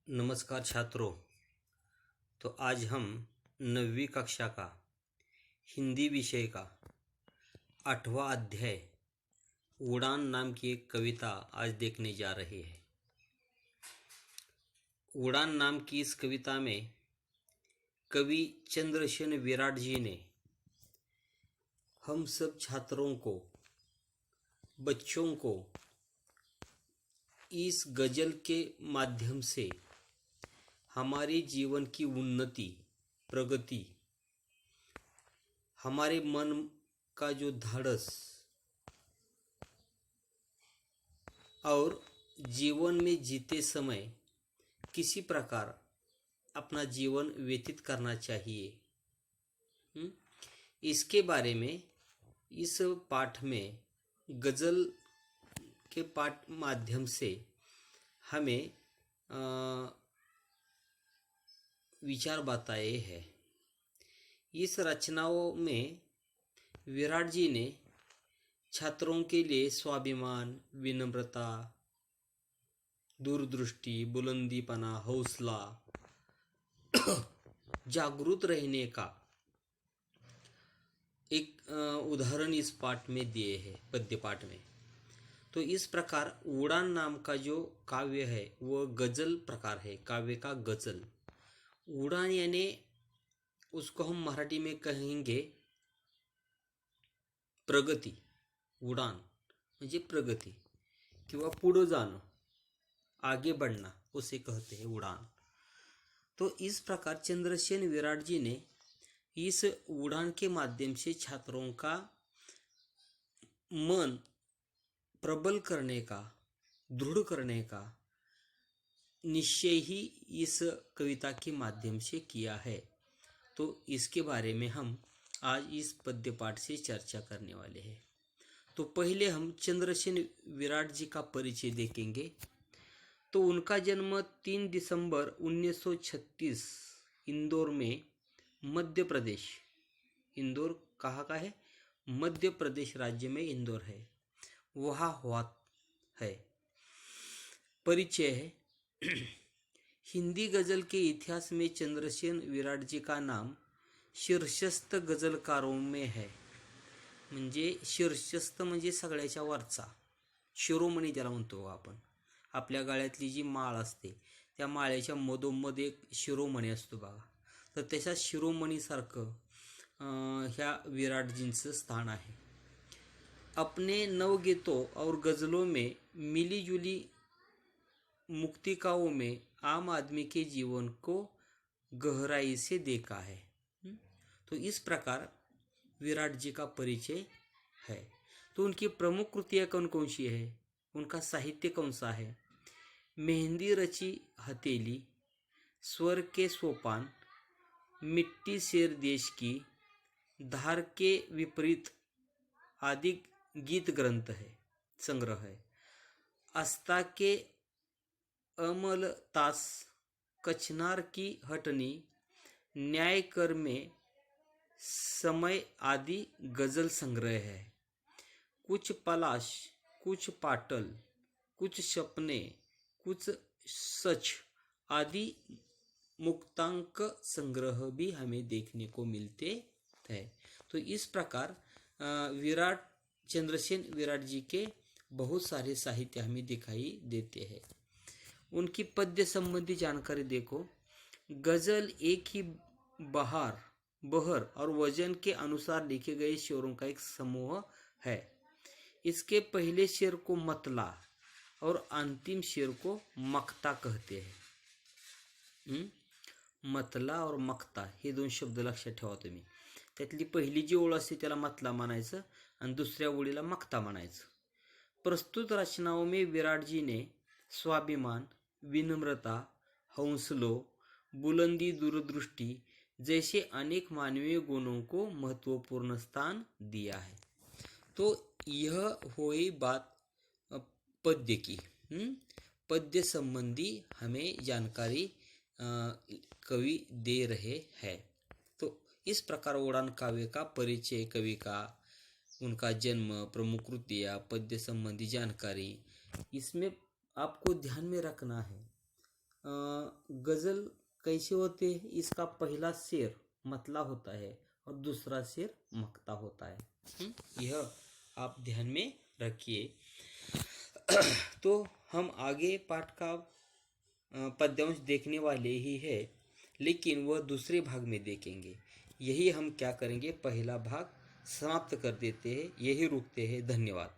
नमस्कार छात्रों। तो आज हम 9वीं कक्षा का हिंदी विषय का 8वां अध्याय उड़ान नाम की एक कविता आज देखने जा रहे हैं। उड़ान नाम की इस कविता में कवि चंद्रसेन विराट जी ने हम सब छात्रों को, बच्चों को इस गज़ल के माध्यम से हमारे जीवन की उन्नति, प्रगति, हमारे मन का जो धाड़स और जीवन में जीते समय किसी प्रकार अपना जीवन व्यतीत करना चाहिए, इसके बारे में इस पाठ में गज़ल के पाठ माध्यम से हमें विचार बताए हैं। इस रचनाओं में विराट जी ने छात्रों के लिए स्वाभिमान, विनम्रता, दूरदृष्टि, बुलंदीपना, हौसला, जागरूक रहने का एक उदाहरण इस पाठ में दिए हैं, पद्य पाठ में। तो इस प्रकार उड़ान नाम का जो काव्य है वह गजल प्रकार है, काव्य का गजल। उड़ान यानी उसको हम मराठी में कहेंगे प्रगति। उड़ान म्हणजे प्रगति किंवा पुढे जाणं, आगे बढ़ना, उसे कहते हैं उड़ान। तो इस प्रकार चंद्रसेन विराट जी ने इस उड़ान के माध्यम से छात्रों का मन प्रबल करने का, दृढ़ करने का निश्चय ही इस कविता के माध्यम से किया है। तो इसके बारे में हम आज इस पद्य पाठ से चर्चा करने वाले हैं। तो पहले हम चंद्रसेन विराट जी का परिचय देखेंगे। तो उनका जन्म 3 दिसंबर 1936 इंदौर में, मध्य प्रदेश। इंदौर कहाँ का है? मध्य प्रदेश राज्य में इंदौर है, वहाँ हुआ है। परिचय है। हिंदी गजल के इतिहास में चंद्रसेन विराट जी का नाम शीर्षस्थ गजलकारों में है। म्हणजे शीर्षस्थ म्हणजे सगळ्याच्या वरचा, शिरोमणी ज्याला म्हणतो आपण। आपल्या गळ्यातली जी माळ असते त्या माळेच्या मधोमध एक शिरोमणी असतो बघा, तर त्याच्या शिरोमणीसारखं ह्या विराटजींचं स्थान आहे। अपने नवगीतों और गज़लों में मिली जुली मुक्तिकाओं में आम आदमी के जीवन को गहराई से देखा है। तो इस प्रकार विराट जी का परिचय है। तो उनकी प्रमुख कृतियाँ कौन कौन सी है, उनका साहित्य कौन सा है? मेहंदी रची हथेली, स्वर के सोपान, मिट्टी शेर देश की, धार के विपरीत आदि गीत ग्रंथ है, संग्रह है। आस्था के अमल तास, कचनार की हटनी, न्याय कर में समय आदि गजल संग्रह है। कुछ पलाश, कुछ पाटल, कुछ सपने, कुछ सच आदि मुक्तांक संग्रह भी हमें देखने को मिलते हैं। तो इस प्रकार चंद्रसेन विराट जी के बहुत सारे साहित्य हमें दिखाई देते हैं। उनकी पद्य संबंधी जानकारी देखो। गजल एक ही बहर और वजन के अनुसार लिखे गए शेरों का एक समूह है। इसके पहले शेर को मतला और अंतिम शेर को मक्ता कहते हैं। मतला और मक्ता हे दोन शब्द लक्षात ठेवा तुम्ही। त्यातली पहिली जी ओळ असते त्याला मतला म्हणायचं आणि दुसऱ्या ओळीला मक्ता म्हणायचं। प्रस्तुत रचनाओं में विराट जी ने स्वाभिमान, विनम्रता, हौसलों, बुलंदी, दूरदृष्टि जैसे अनेक मानवीय गुणों को महत्वपूर्ण स्थान दिया है। तो यह हुई बात पद्य की। पद्य संबंधी हमें जानकारी कवि दे रहे हैं। तो इस प्रकार उड़ान काव्य का परिचय, कवि का, उनका जन्म, प्रमुख कृतियाँ, पद्य संबंधी जानकारी, इसमें आपको ध्यान में रखना है गज़ल कैसे होते हैं, इसका पहला शेर मतला होता है और दूसरा शेर मक्ता होता है। यह आप ध्यान में रखिए। तो हम आगे पाठ का पद्यांश देखने वाले ही है, लेकिन वह दूसरे भाग में देखेंगे। यही हम क्या करेंगे, पहला भाग समाप्त कर देते हैं, यही रुकते हैं। धन्यवाद।